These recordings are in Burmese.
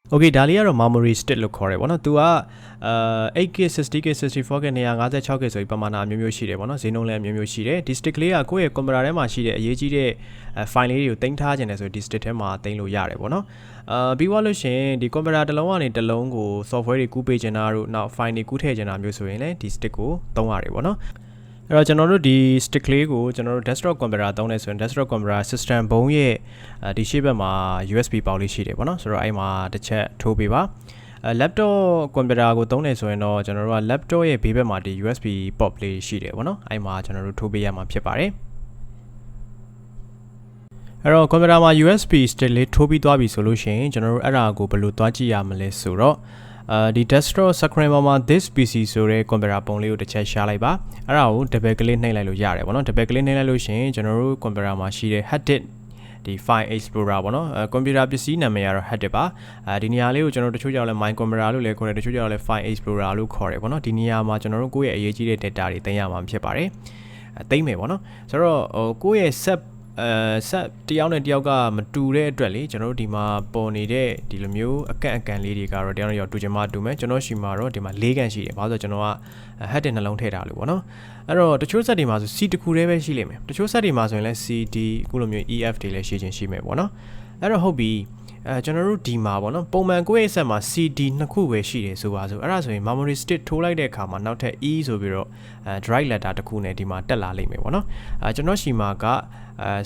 Okay ဒါလေးကတော့ memory stick လို့ခေါ်တယ်ပေါ့နော်သူက8K 60K 64K 156K ဆိုပြီးပမာဏအမျိုးမျိုးရှိတယ်ပေါ့နော်ဈေးနှုန်းလည်းအမျိုးမျိုးရှိတယ်ဒီ stick လေးကကိုယ့်ရဲ့ computer ထဲမှာရှိတဲ့အရေးကြီးတဲ့ file လေးတွေကိုတင်ထားခြင်းတယ်ဆိုဒီ stick ထဲမှာတင်လို့ရတယ်ပေါ့နော်ပြီးသွားလို့ရှိရင်ဒီ computer တစ်လုံးကနေတစ်လုံးကို software တွေကူးပေးချင်တာတို့နောက် file တွေကူးထည့်ချင်တာမျိုးဆိုရင်လည်းဒီ stick ကိုသုံးရတယ်ပေါ့နော်အဲ့တော့ကျွန်တော်တို့ဒီ stick လေးကိုကျွန်တော်တို့ desktop computer သုံးနေဆိုရင် desktop computer system ဘုံရဲ့ဒီရှေ့ဘက်မှာ USB ပေါက်လေးရှိတယ်ပေါ့နော်ဆိုတော့အဲ့မှာတစ်ချက်ထိုးပေးပါ laptop computer ကိုသုံးနေဆိုရင်တော့ကျွန်တော်တို့က laptop ရဲ့ဘေးဘက်မှာဒီ USB port လေးရှိတယ်ပေါ့နော်အဲ့မှာကျွန်တော်တို့ထိုးပေးရမှာဖြစ်ပါတယ်အဲ့တော့ computer မှာ USB stick လေးထိုးပြီးသွားပြီဆိုလို့ရှိရင်ကျွန်တော်တို့အဲ့ဒါကိုဘယ်လိုသွားကြည့်ရမလဲဆိုတော့ဒီ desktop screen ပေါ်မှာ this PC ဆိုတဲ့ computer ပုံလေးကိုတစ်ချက်ရှားလိုက်ပါအဲ့ဒါကို double click နှိပ်လိုက်လို့ရတယ်ပေါ့နော် double click နှိပ်လိုက်လို့ရှိရင်ကျွန်တော်တို့ computer မှာရှိတဲ့ hard disk ဒီ file explorer ပေါ့နော် computer ပစ္စည်းနာမည်ကတော့ hard disk ပါဒီနေရာလေးကိုကျွန်တော်တို့တချို့ကြောင့်လဲ my computer လို့လည်းခေါ်တယ်တချို့ကြောင့်လဲ file explorer လို့ခေါ်တယ်ပေါ့နော်ဒီနေရာမှာကျွန်တော်တို့ကိုယ့်ရဲ့အရေးကြီးတဲ့ data တွေတင်ရမှာဖြစ်ပါတယ်သိမ့်မယ်ပေါ့နော်ဆိုတော့ကိုယ့်ရဲ့ set တယောက်နဲ့တယောက်ကမတူတဲ့အတွက်လေကျွန်တော်တို့ဒီမှာပေါ်နေတဲ့ဒီလိုမျိုးအကန့်လေးတွေကတော့တယောက်နဲ့တယောက်တူချင်မှတူမယ်ကျွန်တော်ရှိမှာတော့ဒီမှာ၄ကန်ရှိတယ်ဘာလို့ဆိုကျွန်တော်က head နှလုံးထည့်ထားလို့ပေါ့နော်အဲ့တော့တချို့ set တွေမှာဆို C တစ်ခုတည်းပဲရှိလိမ့်မယ်တချို့ set တွေမှာဆိုရင်လည်း CD အခုလိုမျိုး EF တွေလည်းရှိချင်းရှိမယ်ပေါ့နော်အဲ့တော့ဟုတ်ပြီကျွန်တော်တို့ဒီမှာပေါ့နော်ပုံမှန်ကိုယ့်ရဲ့ set မှာ CD နှစ်ခုပဲရှိတယ်ဆိုပါဆိုအဲ့ဒါဆိုရင် memory stick ထိုးလိုက်တဲ့အခါမှာနောက်ထပ် E ဆိုပြီးတော့ drive letter တစ်ခုနဲ့ဒီမှာတက်လာလိမ့်မယ်ပေါ့နော်ကျွန်တော်ရှိမှာက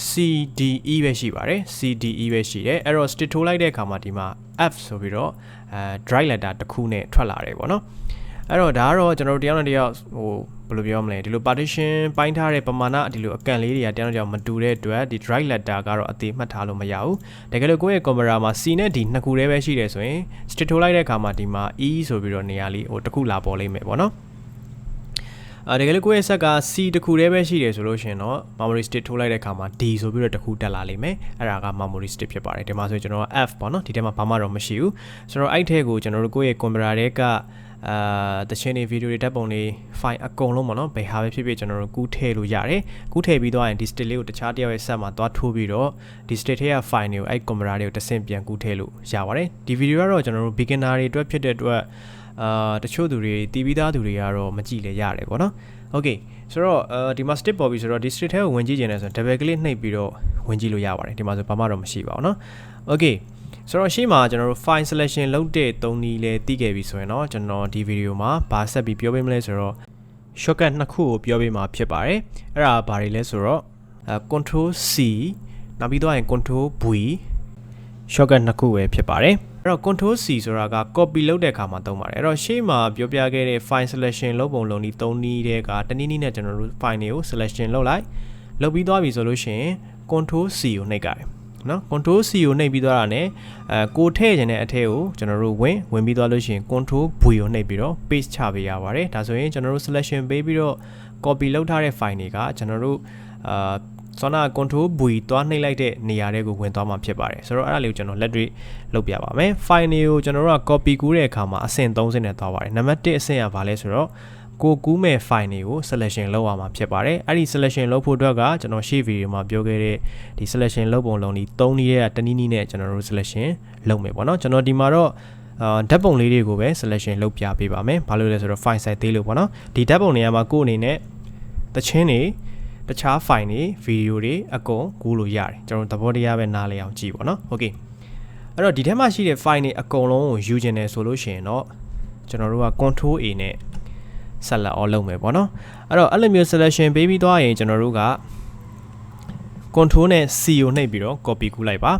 CDE ပဲရှိပါတယ် CDE ပဲရှိတယ်အဲ့တော့ stick ထိုးလိုက်တဲ့အခါမှာဒီမှာ F ဆိုပြီးတော့drive letter တစ်ခုနဲ့ထွက်လာတယ်ပေါ့နော်အဲ့တော့ဒါကတော့ကျွန်တော်တို့တယောက်နဲ့တယောက်ဘယ်လိုပြောမလဲဒီလို partition ပိုင်းထားတဲ့ပမာဏဒီလိုအကန့်လေးတွေကတယောက်နဲ့တယောက်မတူတဲ့အတွက်ဒီ drive letter ကတော့အသေးမှတ်ထားလို့မရဘူးတကယ်လို့ကိုယ့်ရဲ့ computer မှာ C နဲ့ D နှစ်ခုတည်းပဲရှိတယ်ဆိုရင် stick ထိုးလိုက်တဲ့အခါမှာဒီမှာ E ဆိုပြီးတော့နေရာလေးတစ်ခုလာပေါ်လိမ့်မယ်ပေါ့နော်တကယ်လို့ကိုယ့်ရဲ့ set က C တစ်ခုတည်းပဲရှိတယ်ဆိုလို့ရှင်တော့ memory stick ထိုးလိုက်တဲ့အခါမှာ D ဆိုပြီးတော့တစ်ခုတက်လာလိမ့်မယ်အဲ့ဒါက memory stick ဖြစ်ပါတယ်ဒီမှာဆိုကျွန်တော်က F ပေါ့နော်ဒီထဲမှာဘာမှတော့မရှိဘူးဆိုတော့အဲ့ထဲကိုကျွန်တော်တို့ကိုယ့်ရဲ့ computer တွေကတချင်းတွေဗီဒီယိုတွေဓာတ်ပုံတွေ file အကုန်လုံးပေါ့နော်ဘယ်ဟာပဲဖြစ်ဖြစ်ကျွန်တော်တို့ကူးထည့်လို့ရတယ်ကူးထည့်ပြီးသွားရင်ဒီ stick လေးကိုတခြားတစ်ယောက်ရဲ့ set မှာသွားထိုးပြီးတော့ဒီ stick ထဲက file တွေကိုအဲ့ computer တွေကိုတစ်ဆင့်ပြန်ကူးထည့်လို့ရပါတယ်ဒီဗီဒီယိုကတော့ကျွန်တော်တို့ beginner တွေအတွက်ဖြစ်တဲ့အတွက်တချို့သူတွေတီးပြီးသားသူတွေကတော့မကြည့်လဲရတယ်ပေါ့နော်โอเคဆိုတော့ဒီမှာ stick ပေါ်ပြီဆိုတော့ဒီ stick ထဲကိုဝင်ကြည့်ကျင်တယ်ဆိုရင် double click နှိပ်ပြီးတော့ဝင်ကြည့်လို့ရပါတယ်ဒီမှာဆိုဘာမှတော့မရှိပါဘူးเนาะโอเคဆိုတော့ရှေ့မှာကျွန်တော်တို့ file selection လုပ်တဲ့သုံးနည်းလဲသိခဲ့ပြီဆိုရင်တော့ကျွန်တော်ဒီဗီဒီယိုမှာဘာဆက်ပြီးပြောပေးမလဲဆိုတော့ shortcut နှစ်ခုကိုပြောပေးမှာဖြစ်ပါတယ်အဲ့ဒါဘာတွေလဲဆိုတော့control C နောက်ပြီးတော့ရင် control V shortcut နှစ်ခုပဲဖြစ်ပါတယ်အဲ့တော့ control C ဆိုတာက copy လုပ်တဲ့အခါမှာသုံးပါတယ်အဲ့တော့ရှေ့မှာပြောပြခဲ့တဲ့ file selection လုပ်ပုံလုံးဒီ၃နည်းတဲ့ကတနည်းနည်းနဲ့ကျွန်တော်တို့ file တွေကို selection လုပ်လိုက်လုပ်ပြီးသွားပြီဆိုလို့ရှိရင် control C ကိုနှိပ်ကြတယ်နော် control C ကိုနှိပ်ပြီးသွားတာ ਨੇ ကိုထည့်ခြင်းတဲ့အထက်ကိုကျွန်တော်တို့ဝင်ပြီးသွားလို့ရှိရင် control V ကိုနှိပ်ပြီးတော့ paste ချပေးရပါတယ်ဒါဆိုရင်ကျွန်တော်တို့ selection ပေးပြီးတော့ copy လုပ်ထားတဲ့ file တွေကကျွန်တော်တို့ဆောနာ control V သွားနှိပ်လိုက်တဲ့နေရာတွေကိုဝင်သွားမှာဖြစ်ပါတယ်ဆိုတော့အဲ့ဒါလေးကိုကျွန်တော်လက်တွေ့လုပ်ပြပါမယ် file တွေကိုကျွန်တော်တို့က copy ကူးတဲ့အခါမှာအဆင့်3ဆင့်နဲ့သွားပါတယ်နံပါတ်1အဆင့်ကဘာလဲဆိုတော့ကိုကူးမဲ့ file တွေကို selection လုပ်ရမှာဖြစ်ပါတယ်အဲ့ဒီ selection လုပ်ဖို့အတွက်ကကျွန်တော်ရှေ့ဗီဒီယိုမှာပြောခဲ့တဲ့ဒီ selection လုပ်ပုံလုံးဒီ3နည်းရဲ့တနည်းနည်းနဲ့ကျွန်တော်တို့ selection လုပ်မယ်ပေါ့နော်ကျွန်တော်ဒီမှာတော့ဓာတ်ပုံလေးတွေကိုပဲ selection လုပ်ပြပေးပါမယ်ဘာလို့လဲဆိုတော့ file size သေးလို့ပေါ့နော်ဒီဓာတ်ပုံတွေကမှာကိုယ်အနေနဲ့တချင်းတွေတခြား file တွေဗီဒီယိုတွေအကုန်ကူးလို့ရတယ်ကျွန်တော်သဘောတရားပဲနားလည်အောင်ကြည့်ပေါ့နော်โอเคအဲ့တော့ဒီထဲမှာရှိတဲ့ file တွေအကုန်လုံးကိုယူခြင်းတယ်ဆိုလို့ရှိရင်တော့ကျွန်တော်တို့က control A နဲ့ဆက်လက်အောင်လုပ်မယ်ပေါ့နော်အဲ့တော့အဲ့လိုမျိုး selection ပေးပြီးသွားရင်ကျွန်တော်တို့က control နဲ့ C ကိုနှိပ်ပြီးတော့ copy ကူးလိုက်ပါ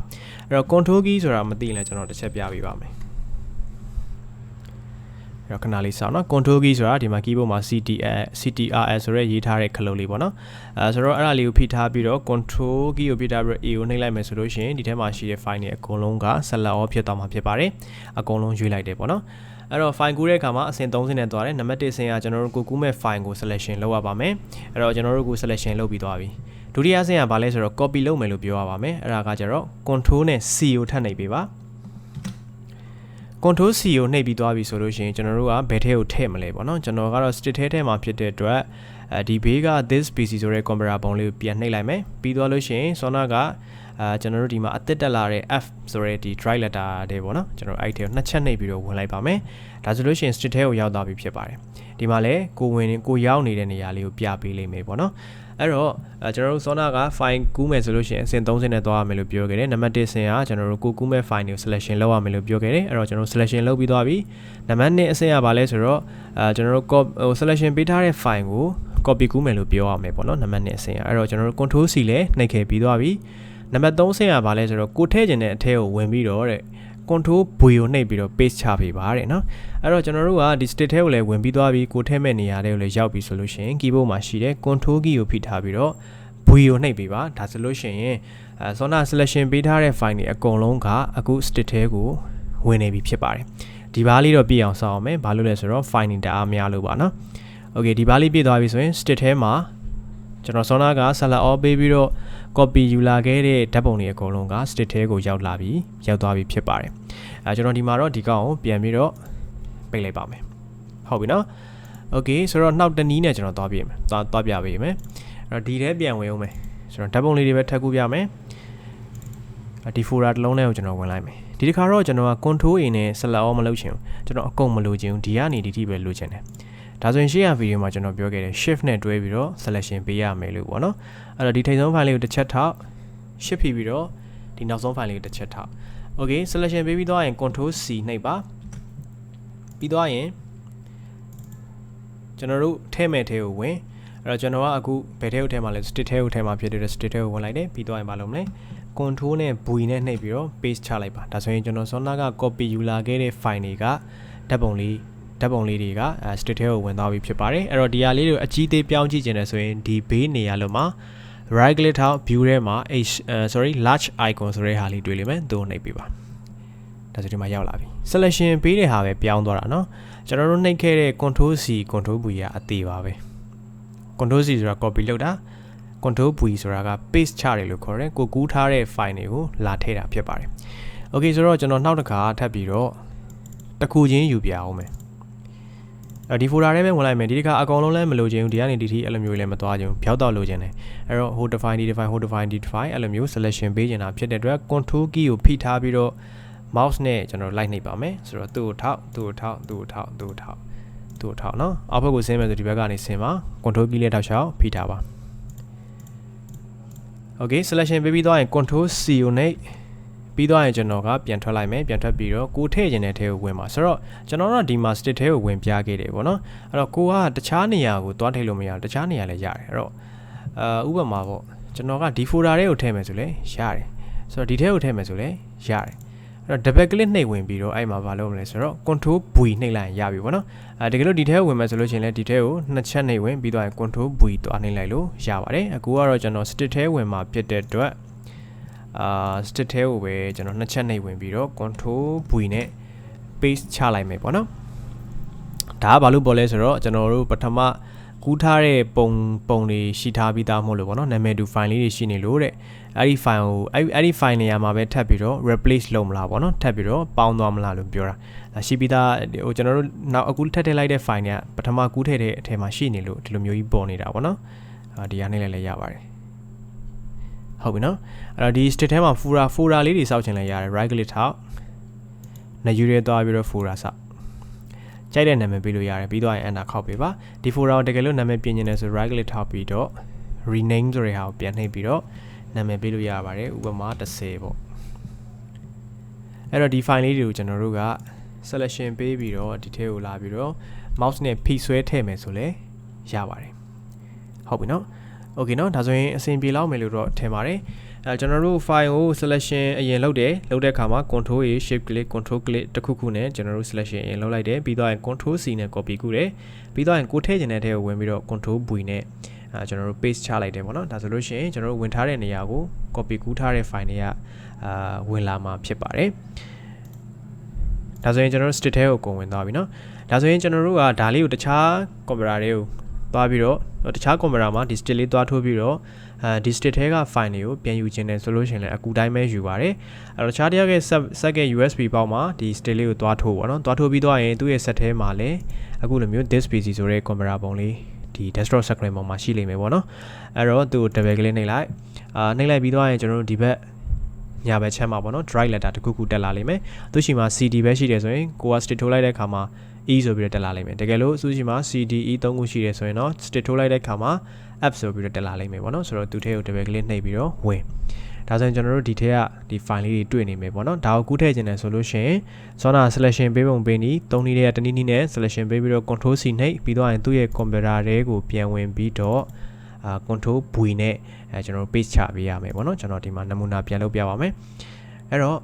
အဲ့တော့ control key ဆိုတာမသိရင်လည်းကျွန်တော်တစ်ချက်ပြပေးပါမယ်အဲ့တော့ခဏလေးစောင့်နော် control key ဆိုတာဒီမှာ keyboard မှာ CTRL ဆိုရဲရေးထားတဲ့ခလုတ်လေးပေါ့နော်ဆိုတော့အဲ့ဒါလေးကိုဖိထားပြီးတော့ control key ကိုဖိထားပြီးတော့ A ကိုနှိပ်လိုက်မယ်ဆိုလို့ရှိရင်ဒီထဲမှာရှိတဲ့ file တွေအကုန်လုံးကဆက်လက်အောင်ဖြစ်သွားမှာဖြစ်ပါတယ်အကုန်လုံးရွေးလိုက်တယ်ပေါ့နော်အဲ့တော့ file ကူးတဲ့အခါမှာအဆင့်3ဆင့်နဲ့သွားတယ်နံပါတ်1ဆင့်ကကျွန်တော်တို့ကိုကူးမဲ့ file ကို selection လုပ်ရပါမယ်အဲ့တော့ကျွန်တော်တို့ကို selection လုပ်ပြီးသွားပြီဒုတိယဆင့်ကဘာလဲဆိုတော့ copy လုပ်မယ်လို့ပြောရပါမယ်အဲ့ဒါကကျတော့ control နဲ့ C ကိုထပ်နှိပ်ပေးပါ control C ကိုနှိပ်ပြီးသွားပြီဆိုလို့ရှိရင်ကျွန်တော်တို့ကဘယ်ထဲကိုထည့်မလဲပေါ့နော်ကျွန်တော်ကတော့ stick ထဲမှာဖြစ်တဲ့အတွက်ဒီဘေးက this PC ဆိုတဲ့ computer ပုံလေးကိုပြန်နှိပ်လိုက်မယ်ပြီးသွားလို့ရှိရင်ဆောနာက ကျွန်တော်တို့ဒီမှာအသစ်တက်လာတဲ့ F ဆိုတဲ့ဒီ drive letter တွေပေါ့နော်ကျွန်တော်အဲ့ဒီနှစ်ချက်နှိပ်ပြီးတော့ဝင်လိုက်ပါမယ်ဒါဆိုလို့ရှိရင် state ထဲကိုရောက်သွားပြီဖြစ်ပါတယ်ဒီမှာလည်းကိုရောက်နေတဲ့နေရာလေးကိုပြပေးလိမ့်မယ်ပေါ့နော်အဲ့တော့ကျွန်တော်တို့ Sona က file ကူးမယ်ဆိုလို့ရှိရင်အဆင့်30နဲ့သွားရမယ်လို့ပြောခဲ့တယ်နံပါတ်1အဆင့်ကကျွန်တော်တို့ကိုကူးမဲ့ file တွေကို selection လုပ်ရမယ်လို့ပြောခဲ့တယ်အဲ့တော့ကျွန်တော်တို့ selection လုပ်ပြီးသွားပြီနံပါတ်2အဆင့်ကဘာလဲဆိုတော့ကျွန်တော်တို့ selection ပေးထားတဲ့ file ကို copy ကူးမယ်လို့ပြောရမယ်ပေါ့နော်နံပါတ်2အဆင့်အဲ့တော့ကျွန်တော်တို့ control C လည်းနှိပ်ခဲ့ပြီးသွားပြီနံပါတ်3အဆင့်ကဘာလဲဆိုတော့ကိုထည့်ခြင်းတဲ့အထဲကိုဝင်ပြီးတော့တဲ့ control V ကိုနှိပ်ပြီးတော့ paste ချပေးပါတဲ့နော်အဲ့တော့ကျွန်တော်တို့ကဒီ state ထဲကိုလည်းဝင်ပြီးသွားပြီးကိုထည့်မဲ့နေရာတွေကိုလည်းရောက်ပြီဆိုလို့ရှိရင် keyboard မှာရှိတဲ့ control key ကိုဖိထားပြီးတော့ V ကိုနှိပ်ပေးပါဒါဆိုလို့ရှိရင်Sona selection ပေးထားတဲ့ file တွေအကုန်လုံးကအခု state ထဲကိုဝင်နေပြီဖြစ်ပါတယ်ဒီဘားလေးတော့ပြည့်အောင်စောင့်အောင်မယ်ဘာလို့လဲဆိုတော့ file တွေတအားများလို့ပါနော် okay ဒီဘားလေးပြည့်သွားပြီဆိုရင် state ထဲမှာကျွန်တော် Sona က select all ပေးပြီးတော့ copy ယူလာခဲ့တဲ့ဓာတ်ပုံတွေအကုန်လုံးက state ထဲကိုရောက်သွားပြီဖြစ်ပါတယ်ကျွန်တော်ဒီမှာတော့ဒီကောင်ကိုပြန်ပြီးတော့ပိတ်လိုက်ပါမယ်ဟုတ်ပြီနော် okay ဆိုတော့နောက်တနည်းနဲ့ကျွန်တော်သွားပြမယ်သွားပြပေးမယ်အဲ့တော့ဒီထဲပြန်ဝင်အောင်မယ်ကျွန်တော်ဓာတ်ပုံလေးတွေပဲထပ်ကူးပြမယ်ဒီ folder တစ်လုံးထဲကိုကျွန်တော်ဝင်လိုက်မယ်ဒီတစ်ခါတော့ကျွန်တော်က control A နဲ့ select all မလုပ်ချင်ဘူးကျွန်တော်အကုန်မလုပ်ချင်ဘူးဒီကနေဒီထိပဲလုပ်ချင်တယ်ဒါဆိုရင်ရှေ့ရဗီဒီယိုမှာကျွန်တော်ပြောခဲ့တယ် shift နဲ့တွဲပြီးတော့ selection ပေးရမယ်လို့ပေါ့နော်အဲ့တော့ဒီထိပ်ဆုံး file လေးကိုတစ်ချက်ထောက် shift ဖိပြီးတော့ဒီနောက်ဆုံး file လေးကိုတစ်ချက်ထောက် okay selection ပေးပြီးသွားရင် control C နှိပ်ပါပြီးသွားရင်ကျွန်တော်တို့ထဲမဲ့ထဲကိုဝင်အဲ့တော့ကျွန်တော်ကအခုဘယ်ထဲကိုထဲမှာလဲ state ထဲကိုထဲမှာဖြစ်တဲ့ state ထဲကိုဝင်လိုက်တယ်ပြီးသွားရင်မလုပ်မလဲ control နဲ့ V နဲ့နှိပ်ပြီးတော့ paste ချလိုက်ပါဒါဆိုရင်ကျွန်တော် Sona က copy ယူလာခဲ့တဲ့ file တွေကဓာတ်ပုံလေးတွေက state ထဲကိုဝင်သွားပြီဖြစ်ပါတယ်အဲ့တော့ဒီဟာလေးတွေကိုအကြီးသေးပြောင်းကြည့်ခြင်းနဲ့ဆိုရင်ဒီဘေးနေရာလုံးမှာ right click ထောက် view ထဲမှာ large icon ဆိုတဲ့ဟာလေးတွေ့လိမ့်မယ်သူ့ကိုနှိပ်ပေးပါဒါဆိုဒီမှာရောက်လာပြီ selection ပေးတဲ့ဟာပဲပြောင်းသွားတာเนาะကျွန်တော်တို့နှိပ်ခဲ့တဲ့ control C control V ကအသေးပါပဲ control C ဆိုတာ copy လုပ်တာ control V ဆိုတာက paste ချတယ်လို့ခေါ်တယ်ကိုကူးထားတဲ့ file တွေကိုလာထည့်တာဖြစ်ပါတယ် okay ဆိုတော့ကျွန်တော်နောက်တစ်ခါထပ်ပြီးတော့တစ်ခုချင်းယူပြအောင်မယ်ဒီ folder ထဲမှာဝင်လိုက်မယ်ဒီတစ်ခါအကောင်လုံးလည်းမလိုချင်ဘူးဒီကနေဒီထိအဲ့လိုမျိုးလည်းမသွားချင်ဘူးဖြောက်တော့လိုချင်တယ်အဲ့တော့ hold defineအဲ့လိုမျိုး selection ပေးချင်တာဖြစ်တဲ့အတွက် control key ကိုဖိထားပြီးတော့ mouse နဲ့ကျွန်တော်လိုက်နှိပ်ပါမယ်ဆိုတော့သူ့ကိုထောက်နော်အောက်ဘက်ကိုဆင်းမယ်ဆိုဒီဘက်ကနေဆင်းပါ control key လေးထောက်ချောက်ဖိထားပါ okay selection ပေးပြီးသွားရင် control C ကိုနှိပ်ပြီးသွားရင်ကျွန်တော်ကပြန်ထွက်လိုက်မယ်ပြန်ထွက်ပြီးတော့ကိုထည့်ခြင်းတဲ့ထဲကိုဝင်ပါဆိုတော့ကျွန်တော်တို့ဒီမှာ state ထဲကိုဝင်ပြခဲ့တယ်ပေါ့နော်အဲ့တော့ကိုကတခြားနေရာကိုသွားထည့်လို့မရဘူးတခြားနေရာလည်းရတယ်အဲ့တော့ဥပမာပေါ့ကျွန်တော်ကဒီ folder ထဲကိုထည့်မယ်ဆိုလဲရတယ်ဆိုတော့ဒီထဲကိုထည့်မယ်ဆိုလဲရတယ်အဲ့တော့ double click နှိပ်ဝင်ပြီးတော့အဲ့မှာမလုပ်မလဲဆိုတော့ control V နှိပ်လိုက်ရင်ရပြီပေါ့နော်တကယ်လို့ဒီထဲကိုဝင်မယ်ဆိုလို့ရှိရင်လည်းဒီထဲကိုနှစ်ချက်နှိပ်ဝင်ပြီးတော့ control V တွားနှိပ်လိုက်လို့ရပါတယ်အခုကတော့ကျွန်တော် state ထဲဝင်မှာဖြစ်တဲ့အတွက်state ထဲကိုပဲကျွန်တော်နှစ်ချက်နှိပ်ဝင်ပြီးတော့ control V နဲ့ paste ချလိုက်မယ်ပေါ့နော်ဒါကဘာလို့ပေါ်လဲဆိုတော့ကျွန်တော်တို့ပထမကူးထားတဲ့ပုံတွေရှိထားပြီးသားမို့လို့ပေါ့နော်နာမည်တူ file လေးတွေရှိနေလို့တဲ့အဲ့ဒီ file ကိုအဲ့ဒီ file နေရာမှာပဲထပ်ပြီးတော့ replace လုပ်မလားပေါ့နော်ထပ်ပြီးတော့ပေါင်းသွားမလားလို့ပြောတာရှိပြီးသားဟိုကျွန်တော်တို့နောက်အခုထပ်ထည့်လိုက်တဲ့ file တွေကပထမကူးထည့်တဲ့အထက်မှာရှိနေလို့ဒီလိုမျိုးကြီးပေါ်နေတာပေါ့နော်ဒီဟာနဲ့လည်းရပါတယ်ဟုတ်ပြီနော်အဲ့တော့ဒီ state ထဲမှာ folder လေးတွေစောက်ချင်လဲရတယ် right click ထောက်နေယူရဲသွားပြီးတော့ folder စောက်ကြိုက်တဲ့နာမည်ပေးလို့ရတယ်ပြီးတော့ enter ခောက်ပေးပါဒီ folder ကိုတကယ်လို့နာမည်ပြင်နေတယ်ဆို right click ထောက်ပြီးတော့ rename ဆိုတဲ့ဟာကိုပြန်နှိပ်ပြီးတော့နာမည်ပေးလို့ရပါတယ်ဥပမာ10ပေါ့အဲ့တော့ဒီ file လေးတွေကိုကျွန်တော်တို့က selection ပေးပြီးတော့ဒီထဲကိုလာပြီးတော့ mouse နဲ့ဖိဆွဲထည့်မယ်ဆိုလဲရပါတယ်ဟုတ်ပြီနော်okay เนาะဒါဆိုရင်အဆင်ပြေလောက်မယ်လို့တော့ထင်ပါတယ်ကျွန်တော်တို့ file ကို selection အရင်လုပ်တဲ့အခါမှာ control A shift click control click တစ်ခုနဲ့ကျွန်တော်တို့ selection အရင်လုပ်လိုက်တယ်ပြီးတော့ control C နဲ့ copy ကူးတယ်ပြီးတော့ကိုထည့်ခြင်းတဲ့ထဲကိုဝင်ပြီးတော့ control V နဲ့ကျွန်တော်တို့ paste ချလိုက်တယ်ပေါ့နော်ဒါဆိုလို့ရှိရင်ကျွန်တော်တို့ဝင်ထားတဲ့နေရာကို copy ကူးထားတဲ့ file တွေကဝင်လာမှာဖြစ်ပါတယ်ဒါဆိုရင်ကျွန်တော်တို့ state ထဲကိုကုန်ဝင်သွားပြီเนาะဒါဆိုရင်ကျွန်တော်တို့ကဒါလေးကိုတခြား computer တွေကိုသွားပြီးတော့တခြား computer မှာဒီ state လေးသွားထိုးပြီးတော့ဒီ state ထဲက file တွေကိုပြန်ယူခြင်းနဲ့ဆိုလို့ရှိရင်လည်းအခုတိုင်းပဲယူပါတယ်အဲ့တော့တခြားတစ်ယောက်ရဲ့ set ရဲ့ USB ပေါက်မှာဒီ state လေးကိုသွားထိုးပါတော့သွားထိုးပြီးသွားရင်သူ့ရဲ့ set ထဲမှာလည်းအခုလိုမျိုး this PC ဆိုတဲ့ computer ပုံလေးဒီ desktop screen ပေါ်မှာရှိလိမ့်မယ်ပေါ့နော်အဲ့တော့သူ့ double click နှိပ်လိုက်နှိပ်လိုက်ပြီးသွားရင်ကျွန်တော်တို့ဒီဘက် ညာဘက်ချက်မှာပေါ့နော် drive letter တစ်ခုခုတက်လာလိမ့်မယ်သူရှိမှာ CD ပဲရှိတယ်ဆိုရင်ကိုက stick ထိုးလိုက်တဲ့အခါမှာ E ဆိုပြီးတော့တက်လာလိမ့်မယ်တကယ်လို့သူရှိမှာ CD E 3ခုရှိတယ်ဆိုရင်တော့ stick ထိုးလိုက်တဲ့အခါမှာ F ဆိုပြီးတော့တက်လာလိမ့်မယ်ပေါ့နော်ဆိုတော့သူထဲကို double click နှိပ်ပြီးတော့ဝင်ဒါဆိုရင်ကျွန်တော်တို့ဒီထဲကဒီ file လေးတွေတွေ့နေမယ်ပေါ့နော်ဒါကိုကူးထည့်ခြင်းတယ်ဆိုလို့ရှိရင်ဇောနာ selection ပေးပုံပေးနည်း၃နည်းတနည်းနဲ့ selection ပေးပြီးတော့ control C နှိပ်ပြီးတော့ရင်သူ့ရဲ့ computer တွေကိုပြန်ဝင်ပြီးတော့control V နဲ့ကျွန်တော်တို့ paste ချပေးရမယ်ပေါ့နော်ကျွန်တော်ဒီမှာနမူနာပြန်လုပ်ပြပါမယ်အဲ့တော့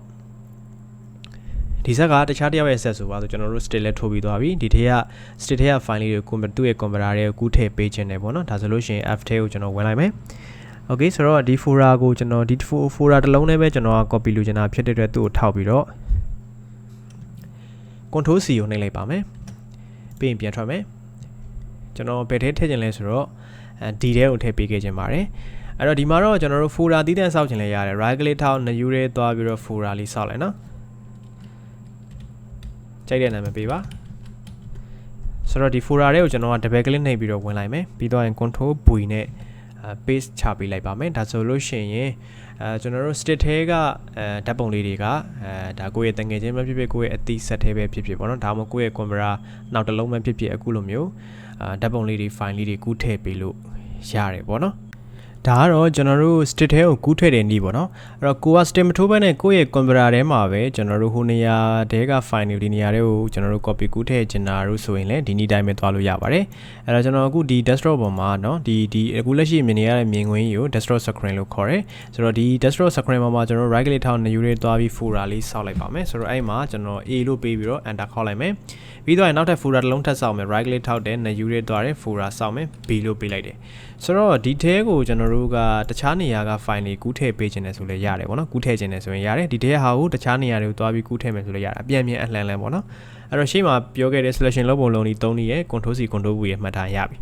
ဒီဆက်ကတခြားတစ်ယောက်ရဲ့ဆက်ဆိုပါဆိုကျွန်တော်တို့ stick လဲထိုးပြီးသွားပြီဒီထဲက stick ထဲက file လေးတွေကိုသူ့ရဲ့ computer တွေကိုကူးထည့်ပေးခြင်းတယ်ပေါ့နော်ဒါဆိုလို့ရှိရင် F ထဲကိုကျွန်တော်ဝင်လိုက်မယ်Okay ဆိုတော့ဒီ folder ကိုကျွန်တော်ဒီ folder တစ်လုံးနဲ့ပဲကျွန်တော်က copy လုပ်ချင်တာဖြစ်တဲ့အတွက်သူ့ကိုထောက်ပြီးတော့ control C ကိုနှိပ်လိုက်ပါမယ်ပြီးရင်ပြန်ထွက်မယ်ကျွန်တော်ဘယ်ထဲထည့်ခြင်းလဲဆိုတော့ဒီထဲကိုထည့်ပေးခဲ့ခြင်းပါတယ်အဲ့တော့ဒီမှာတော့ကျွန်တော်တို့ folder တည်တဲ့စောက်ခြင်းလဲရတယ် right click ထောက် new ထဲသွားပြီးတော့ folder လေးစောက်လိုက်နော်ကြိုက်တဲ့နာမည်ပေးပါဆိုတော့ဒီ folder တွေကိုကျွန်တော်က double click နှိပ်ပြီးတော့ဝင်လိုက်မယ်ပြီးတော့ရင် control V နဲ့paste ချပေးလိုက်ပါမယ်ဒါဆိုလို့ရှိရင်ကျွန်တော်တို့ stick ထဲကဓာတ်ပုံလေးတွေကဒါကိုယ့်ရဲ့တငယ်ချင်းပဲဖြစ်ဖြစ်ကိုယ့်ရဲ့အသီးဆက်ထဲပဲဖြစ်ဖြစ်ပေါ့နော်ဒါမှမဟုတ်ကိုယ့်ရဲ့ camera နောက်တစ်လုံးပဲဖြစ်ဖြစ်အခုလိုမျိုးဓာတ်ပုံလေးတွေ file လေးတွေကူးထည့်ပေးလို့ရတယ်ပေါ့နော်ဒါကတော့ကျွန်တော်တို့ stick ထဲကိုကူးထည့်တဲ့နည်းပေါ့နော်အဲ့တော့ကိုက stick မထိုးဘဲနဲ့ကိုယ့်ရဲ့ computer ထဲမှာပဲကျွန်တော်တို့ဟိုနေရာတဲက file တွေဒီနေရာတွေကိုကျွန်တော်တို့ copy ကူးထည့်ချင်တာလို့ဆိုရင်လည်းဒီနည်းတိုင်းပဲသွားလို့ရပါတယ်အဲ့တော့ကျွန်တော်အခုဒီ desktop ပေါ်မှာเนาะဒီအခုလက်ရှိမြင်နေရတဲ့မြင်ကွင်းကြီးကို desktop screen လို့ခေါ်တယ်ဆိုတော့ဒီ desktop screen ပေါ်မှာကျွန်တော် right click ထောက် new တွေသွားပြီး folder လေးစောက်လိုက်ပါမယ်ဆိုတော့အဲ့မှာကျွန်တော် A လို့ပေးပြီးတော့ enter ခေါက်လိုက်မယ်ပြီးတော့နောက်ထပ် folder တစ်လုံးထပ်စောက်မယ် right click ထောက်တယ် new တွေသွားတယ် folder စောက်မယ် B လို့ပေးလိုက်တယ်ဆိုတော့ဒီထဲကိုကျွန်တော်တို့ကတခြားနေရာက file တွေကူးထည့်ပေးခြင်းတယ်ဆိုလည်းရတယ်ပေါ့နော်ကူးထည့်ခြင်းတယ်ဆိုရင်ရတယ်ဒီထဲဟာကိုတခြားနေရာတွေကိုသွားပြီးကူးထည့်မယ်ဆိုလည်းရတယ်အပြန်ပြန်အလှန်လှန်ပေါ့နော်အဲ့တော့ရှေ့မှာပြောခဲ့တဲ့ selection လုပ်ပုံလုံးဒီ3နည်းရဲ့ control C control V ရဲ့မှတ်ထားရပြီ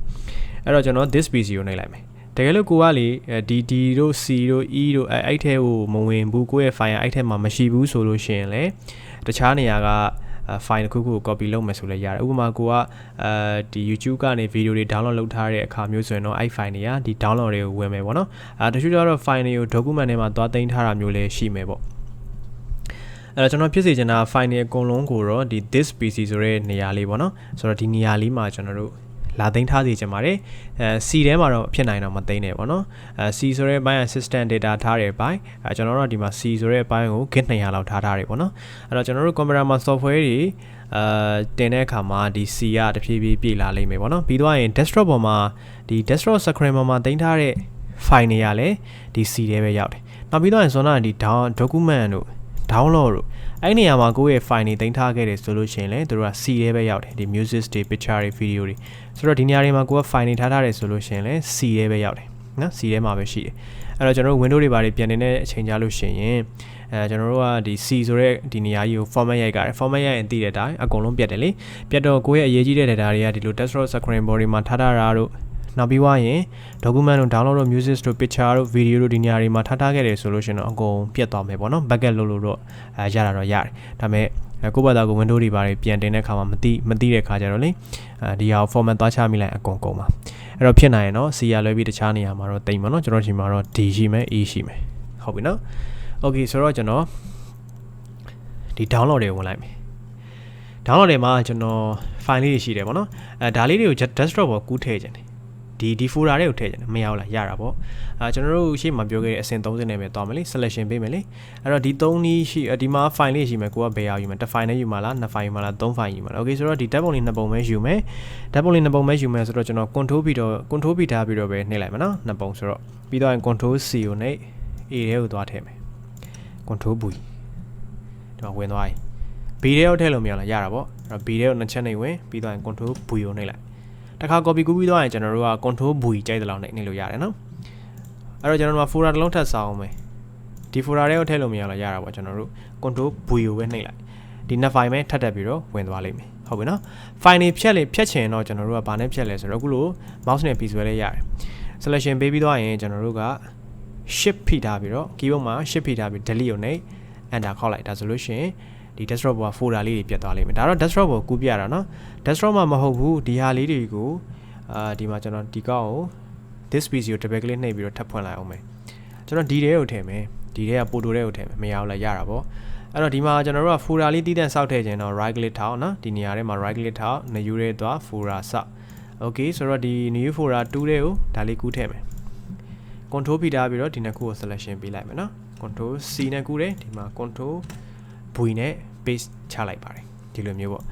အဲ့တော့ကျွန်တော် this PC ကိုနှိပ်လိုက်မယ်တကယ်လို့ကိုကလေD တို့ C တို့ E တို့အဲ့ထဲကိုမဝင်ဘူးကိုယ့်ရဲ့ file အဲ့ထဲမှာမရှိဘူးဆိုလို့ရှိရင်လေတခြားနေရာကfile တစ်ခုခုကို copy လုပ်မယ်ဆိုလည်းရတယ်ဥပမာကိုကဒီ YouTube ကနေ video တွေ download လုပ်ထားတဲ့အခါမျိုးဆိုရင်တော့အဲ့ file တွေကဒီ download တွေကိုဝင်မယ်ပေါ့နော်တချို့တော့ file တွေကို document ထဲမှာသွားသိမ်းထားတာမျိုးလည်းရှိမယ်ပေါ့အဲ့တော့ကျွန်တော်ဖြစ်စေချင်တာ file တွေအကုန်လုံးကိုတော့ဒီ this PC ဆိုတဲ့နေရာလေးပေါ့နော်ဆိုတော့ဒီနေရာလေးမှာကျွန်တော်တို့လာသိမ်းထားစေချင်ပါတယ်C ထဲမှာတော့ဖြစ်နိုင်တော့မသိမ်းနဲ့ပေါ့နော်C ဆိုတဲ့ဘိုင်း assistant data ထားတဲ့ဘိုင်းကျွန်တော်တို့ဒီမှာ C ဆိုတဲ့ဘိုင်းကို git 200လောက်ထားတယ်ပေါ့နော်အဲ့တော့ကျွန်တော်တို့ computer မှာ software တွေတင်တဲ့အခါမှာဒီ C ကတဖြည်းဖြည်းပြည့်လာလိမ့်မယ်ပေါ့နော်ပြီးတော့ရင် desktop ပေါ်မှာဒီ desktop screen ပေါ်မှာသိမ်းထားတဲ့ file တွေကလည်းဒီ C ထဲပဲရောက်တယ်နောက်ပြီးတော့ရင်ဆိုတော့ဒီ document တို့ download တို့အဲ့နေရာမှာကိုယ့်ရဲ့ file တွေတင်ထားခဲ့တယ်ဆိုလို့ရှိရင်လည်းတို့က C ထဲပဲရောက်တယ်ဒီ music တွေ picture တွေ video တွေဆိုတော့ဒီနေရာတွေမှာကိုယ်က file တွေထားထားတယ်ဆိုလို့ရှိရင်လည်း C ထဲပဲရောက်တယ်နော် C ထဲမှာပဲရှိတယ်အဲ့တော့ကျွန်တော်တို့ window တွေဘာတွေပြန်နေတဲ့အချိန်ကြလို့ရှိရင်ကျွန်တော်တို့ကဒီ C ဆိုတဲ့ဒီနေရာကြီးကို format ရိုက်ကြတယ် format ရိုက်ရင်သိတဲ့အတိုင်းအကုန်လုံးပြတ်တယ်လေပြတ်တော့ကိုယ့်ရဲ့အရေးကြီးတဲ့ data တွေကဒီလို desktop screen body မှာထားထားတာတို့နောက်ပြီးွားရင် document တို့ download တို့ music တို့ picture တို့ video တို့ဒီနေရာတွေမှာထားခဲ့တယ်ဆိုလို့ရှိရင်တော့အကုန်ပြတ်သွားမယ်ပေါ့နော် backup လုပ်လို့တော့ရတာတော့ရတယ်ဒါပေမဲ့ကိုယ့်ဘာသာကို window တွေပါတယ်ပြန်တင်တဲ့အခါမှာမသိတဲ့အခါကျတော့လေဒီဟာကို format သွားချမိလိုက်အကုန်ကုန်ပါအဲ့တော့ဖြစ်နိုင်ရင်တော့ C ရလွဲပြီးတခြားနေရာမှာတော့တိမ်ပါနော်ကျွန်တော်ချိန်မှာတော့ D ရှိမယ် E ရှိမယ်ဟုတ်ပြီနော် Okay ဆိုတော့ကျွန်တော်ဒီ download တွေဝင်လိုက်မယ် download တွေမှာကျွန်တော် file လေးတွေရှိတယ်ပေါ့နော်ဒါလေးတွေကို desktop ပေါ်ကူးထည့်ခြင်းတယ်ဒီ folder တွေကိုထည့်ခြင်းတယ်မရဘူးလားရတာပေါ့ကျွန်တော်တို့ရှေ့မှာပြောခဲ့တဲ့အဆင့်30နဲ့ပဲသွားမယ်လေ selection ပေးမယ်လေအဲ့တော့ဒီ3နည်းရှိဒီမှာ file လေးရှိမယ်ကိုကဘယ်အောင်ယူမယ်တစ် file နဲ့ယူမှာလား2 file ယူမှာလား3 file ယူမှာလား Okay ဆိုတော့ဒီဓာတ်ပုံလေး2ပုံပဲယူမယ်ဓာတ်ပုံလေး2ပုံပဲယူမယ်ဆိုတော့ကျွန်တော် control ပြီးထားပြီးတော့ပဲနှိပ်လိုက်မယ်နော်2ပုံဆိုတော့ပြီးတော့ရင် control C ကိုနှိပ် A ထဲကိုသွားထည့်မယ် control V ဒီမှာဝင်သွားပြီ B ထဲကိုထည့်လို့မရလားရတာပေါ့အဲ့တော့ B ထဲကို2ချက်နှိပ်ဝင်ပြီးတော့ရင် control V ကိုနှိပ်လိုက်တခါ copy ကူးပြီးတော့ရင်ကျွန်တော်တို့က control V ကြိုက်တဲ့လောက်နှိပ်လို့ရတယ်နော်အဲ့တော့ကျွန်တော်တို့က folder တစ်လုံးထပ်ဆောင်းအောင်မယ်ဒီ folder တွေကိုထည့်လို့မရလားရတာပေါ့ကျွန်တော်တို့ control V ကိုပဲနှိပ်လိုက်ဒီနှစ် file ပဲထပ်တက်ပြီးတော့ဝင်သွားလိမ့်မယ်ဟုတ်ပြီနော် file တွေဖြတ်ချင်တော့ကျွန်တော်တို့ကဘာနဲ့ဖြတ်လဲဆိုတော့အခုလို mouse နဲ့ပြီးဆွဲလဲရတယ် selection ပေးပြီးတော့ရင်ကျွန်တော်တို့က shift ဖိထားပြီးတော့ keyboard မှာ shift ဖိထားပြီး delete ကိုနှိပ် enter ခေါက်လိုက်ဒါဆိုလို့ရှိရင်ဒီ desktop ပေါ် folder လေးတွေပြတ်သွားလိမ့်မယ်ဒါတော့ desktop ပေါ်ကူးပြတာနော် desktop မှာမဟုတ်ဘူးဒီဟာလေးတွေကိုဒီမှာကျွန်တော်ဒီကောက်ကို this PC ကို double click နှိပ်ပြီးတော့ထပ်ဖွင့်လိုက်အောင်မယ်ကျွန်တော်ဒီထဲကိုထည့်မယ် ဒီထဲကပိုတိုတဲ့ကိုထည့်မယ်မရဘူးလားရတာပေါ့အဲ့တော့ဒီမှာကျွန်တော်တို့က folder လေးတည်တံ့စောက်ထည့်ခြင်းတော့ right click ထောက်နော်ဒီနေရာထဲမှာ right click ထောက် new ရဲသွား folder စောက် okay ဆိုတော့ဒီ new folder 2တဲ့ကိုဒါလေးကူးထည့်မယ် control ဖိထားပြီးတော့ဒီနှစ်ခုကို selection ပေးလိုက်မယ်နော် control C နဲ့ကူးတယ်ဒီမှာ control V နဲ့ paste ချလိုက်ပါတယ်ဒီလိုမျိုးပေါ့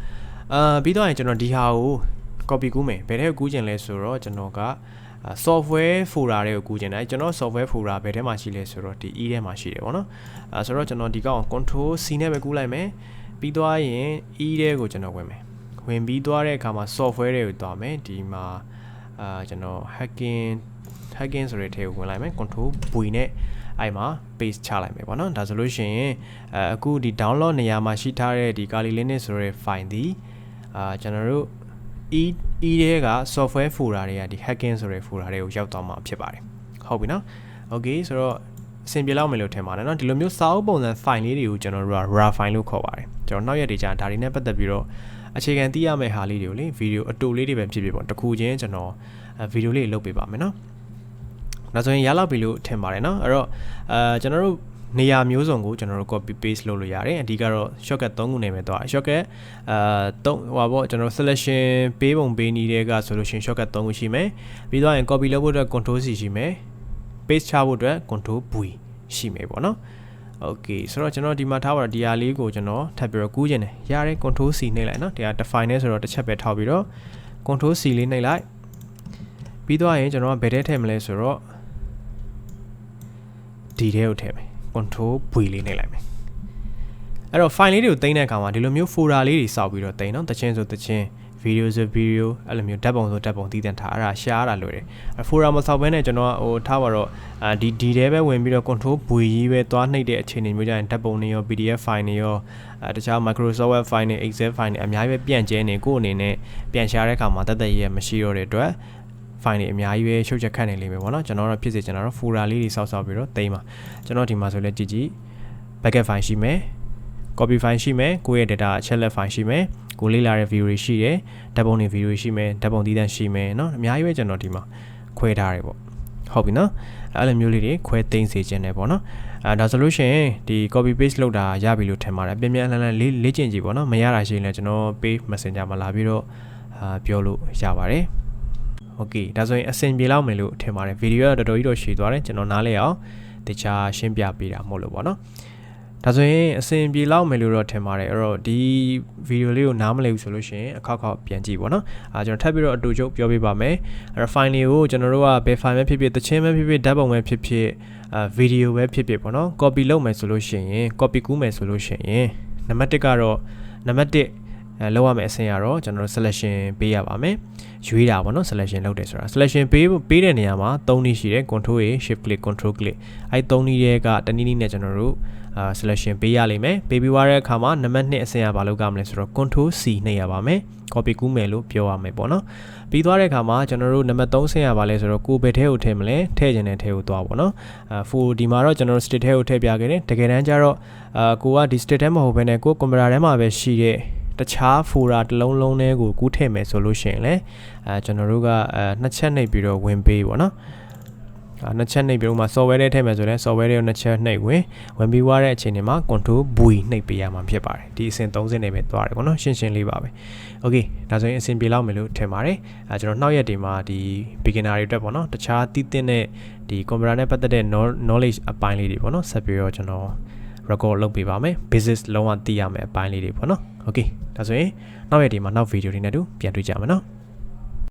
ပြီးတော့ကျွန်တော်ဒီဟာကို copy ကူးမယ်ဘယ်ထဲကိုကူးခြင်းလဲဆိုတော့ကျွန်တော်ကsoftware folder တွေကိုကူးကျင်တယ်ကျွန်တော် software folder ဘယ်ထဲမှာရှိလဲဆိုတော့ဒီ E ထဲမှာရှိတယ်ပေါ့နော်ဆိုတော့ကျွန်တော်ဒီကောင် control C နဲ့ပဲကူးလိုက်မယ်ပြီးသွားရင် E ထဲကိုကျွန်တော်ဝင်မယ်ဝင်ပြီးသွားတဲ့အခါမှာ software တွေကိုတွားမယ်ဒီမှာကျွန်တော် hacking ဆိုတဲ့ထဲကိုဝင်လိုက်မယ် control V နဲ့အဲ့မှာ paste ချလိုက်မယ်ပေါ့နော်ဒါဆိုလို့ရှိရင်အခုဒီ download နေရာမှာရှိထားတဲ့ဒီ Kali Linux ဆိုတဲ့ file ဒီကျွန်တော်တို့E တဲ့က software folder တွေကဒီ hacking ဆိုတဲ့ folder တွေကိုရောက်သွားမှာဖြစ်ပါတယ်ဟုတ်ပြီနော် okay ဆိုတော့အဆင်ပြေလောက်မယ်လို့ထင်ပါတယ်နော်ဒီလိုမျိုးစာအုပ်ပုံစံ file လေးတွေကိုကျွန်တော်တို့က raw file လို့ခေါ်ပါတယ်ကျွန်တော်နောက်ရက်တွေကြာဒါတွေနဲ့ပတ်သက်ပြီးတော့အခြေခံသိရမယ့်ဟာလေးတွေကိုလေဗီဒီယိုအတူလေးတွေပဲဖြစ်ဖြစ်ပေါ့တစ်ခုချင်းကျွန်တော်ဗီဒီယိုလေးလုပ်ပေးပါမယ်နော်ဒါဆိုရင်ရလောက်ပြီလို့ထင်ပါတယ်နော်အဲ့တော့ကျွန်တော်တို့နေရာမျိုးစုံကိုကျွန်တော်တို့ copy paste လုပ်လို့ရတယ်အဓိကတော့ shortcut 3ခုနဲ့ပဲသွား shortcut 3ဟိုပါပေါ့ကျွန်တော် selection ပေးပုံပေးနည်းတွေကဆိုလို့ရှိရင် shortcut 3ခုရှိမယ်ပြီးတော့ရင် copy လုပ်ဖို့အတွက် control C ရှိမယ် paste ချဖို့အတွက် control V ရှိမယ်ပေါ့နော် okay ဆိုတော့ကျွန်တော်ဒီမှာထားပါတော့ဒီဟာလေးကိုကျွန်တော်ထပ်ပြီးတော့ကူးခြင်းတယ်ရတယ် control C နှိပ်လိုက်နော်ဒီဟာ define နဲ့ဆိုတော့တစ်ချက်ပဲထောက်ပြီးတော့ control C လေးနှိပ်လိုက်ပြီးတော့ရင်ကျွန်တော်ကဘယ်ထဲထည့်မလဲဆိုတော့ဒီထဲကိုထည့်မယ်control V လေးနှိပ်လိုက်မယ်အဲ့တော့ file လေးတွေကိုတင်တဲ့အခါမှာဒီလိုမျိုး folder လေးတွေစောက်ပြီးတော့တင်နော်တချင်းဆိုတချင်း video ဆို video အဲ့လိုမျိုးဓာတ်ပုံဆိုဓာတ်ပုံတည်တံ့ထားအဲ့ဒါရှားတာလွယ်တယ် folder မစောက်ဘဲနဲ့ကျွန်တော်ဟိုထားပါတော့ဒီထဲပဲဝင်ပြီးတော့ control V ကြီးပဲသွားနှိပ်တဲ့အခြေအနေမျိုးကြရင်ဓာတ်ပုံတွေရော PDF file တွေရောတခြား Microsoft Word file တွေ Excel file တွေအများကြီးပဲပြန့်ကျဲနေကိုယ့်အနေနဲ့ပြန်ရှားတဲ့အခါမှာတတ်ရမရှိတော့တဲ့အတွက်file တွေအများကြီးပဲရှုပ်ချက်ခတ်နေလိမ့်မယ်ပေါ့နော်ကျွန်တော်တို့ဖြစ်စေကျွန်တော်တို့ folder လေးတွေစောက်ပြီးတော့တင်ပါကျွန်တော်ဒီမှာဆိုလဲကြည့် backup file ရှိမယ် copy file ရှိမယ်ကိုယ့်ရဲ့ data အချက်လက် file ရှိမယ်ကိုလေ့လာတဲ့ view တွေရှိတယ်ဓာတ်ပုံတွေ view တွေရှိမယ်ဓာတ်ပုံတည်တံ့ရှိမယ်เนาะအများကြီးပဲကျွန်တော်ဒီမှာခွဲထားတယ်ပေါ့ဟုတ်ပြီเนาะအဲ့လိုမျိုးလေးတွေခွဲသိမ်းစေခြင်းတယ်ပေါ့နော်ဒါဆိုလို့ရှိရင်ဒီ copy paste လုပ်တာရပြီလို့ထင်ပါတယ်ပြန်ပြန်လှန်လှန်လေ့ကျင့်ကြည့်ပေါ့နော်မရတာရှိရင်လည်းကျွန်တော် page messenger မှာလာပြီးတော့ပြောလို့ရပါတယ်โอเคဒါဆိုရင်အဆင်ပြေလောက်မယ်လို့ထင်ပါတယ်ဗီဒီယိုကတော်တော်ကြီးတော့ရှည်သွားတယ်ကျွန်တော်နားလဲအောင်တခြားရှင်းပြပေးတာမဟုတ်လို့ပေါ့နော်ဒါဆိုရင်အဆင်ပြေလောက်မယ်လို့တော့ထင်ပါတယ်အဲ့တော့ဒီဗီဒီယိုလေးကိုနားမလည်ဘူးဆိုလို့ရှိရင်အခောက်ပြန်ကြည့်ပေါ့နော်ကျွန်တော်ထပ်ပြီးတော့အတူချုပ်ပြောပြပါမယ်အဲ့တော့ file လေးကိုကျွန်တော်တို့ကဘယ် file ပဲဖြစ်ဖြစ်တခြင်းပဲဖြစ်ဖြစ်ဓာတ်ပုံပဲဖြစ်ဖြစ်ဗီဒီယိုပဲဖြစ်ဖြစ်ပေါ့နော် copy လုပ်မယ်ဆိုလို့ရှိရင် copy ကူးမယ်ဆိုလို့ရှိရင်နံပါတ်1ကတော့နံပါတ်1လောက်ရမယ်အဆင့်ရတော့ကျွန်တော်တို့ selection ပေးရပါမယ်ရွေးတာပေါ့နော် selection လုပ်တယ်ဆိုတာ selection ပေးတဲ့နေရာမှာ3နည်းရှိတယ် control A shift click control click အဲ့3နည်းတွေကတနည်းနည်းနဲ့ကျွန်တော်တို့ selection ပေးရလိမ့်မယ်ပေးပြီးသွားတဲ့အခါမှာနံပါတ်2အဆင့်ရဘာလုပ်ကြမလဲဆိုတော့ control C နှိပ်ရပါမယ် copy ကူးမယ်လို့ပြောရမယ်ပေါ့နော်ပြီးသွားတဲ့အခါမှာကျွန်တော်တို့နံပါတ်3ဆင့်ရပါလဲဆိုတော့ကိုယ်ဘယ်ထဲကိုထည့်မလဲထည့်ခြင်းတဲ့ထဲကိုသွားပေါ့နော်full ဒီမှာတော့ကျွန်တော်တို့ state ထဲကိုထည့်ပြခဲ့တယ်တကယ်တမ်းကျတော့ကိုကဒီ state ထဲမဟုတ်ဘဲနဲ့ကို computer ထဲမှာပဲရှိတဲ့တခြား folder တစ်လုံးလုံးထဲကိုကူးထည့်မယ်ဆိုလို့ရှိရင်လည်းကျွန်တော်တို့ကနှစ်ချက်နှိပ်ပြီးတော့ဝင်ပေးပေါ့နော်နှစ်ချက်နှိပ်ပြီးတော့မှ software ထဲထည့်မယ်ဆိုရင် software တွေကိုနှစ်ချက်နှိပ်ဝင်ပြီးွားတဲ့အချိန်တွေမှာ control V နှိပ်ပေးရမှာဖြစ်ပါတယ်ဒီအဆင့်3ဆင့်နေပဲသွားတယ်ပေါ့နော်ရှင်းလေးပါပဲ okay ဒါဆိုရင်အဆင်ပြေလောက်မယ်လို့ထင်ပါတယ်ကျွန်တော်နောက်ရက်ဒီမှာဒီ beginner တွေအတွက်ပေါ့နော်တခြားသိသင့်တဲ့ဒီ computer နဲ့ပတ်သက်တဲ့ knowledge အပိုင်းလေးတွေပေါ့နော်ဆက်ပြီးတော့ကျွန်တော် record လုပ်ပေးပါမယ် basis လုံးဝသိရမယ်အပိုင်းလေးတွေပေါ့နော် okay ဒါဆိုရင်နောက်ရက်ဒီမှာနောက် video တွေနဲ့တူပြန်တွေ့ကြမယ်နော်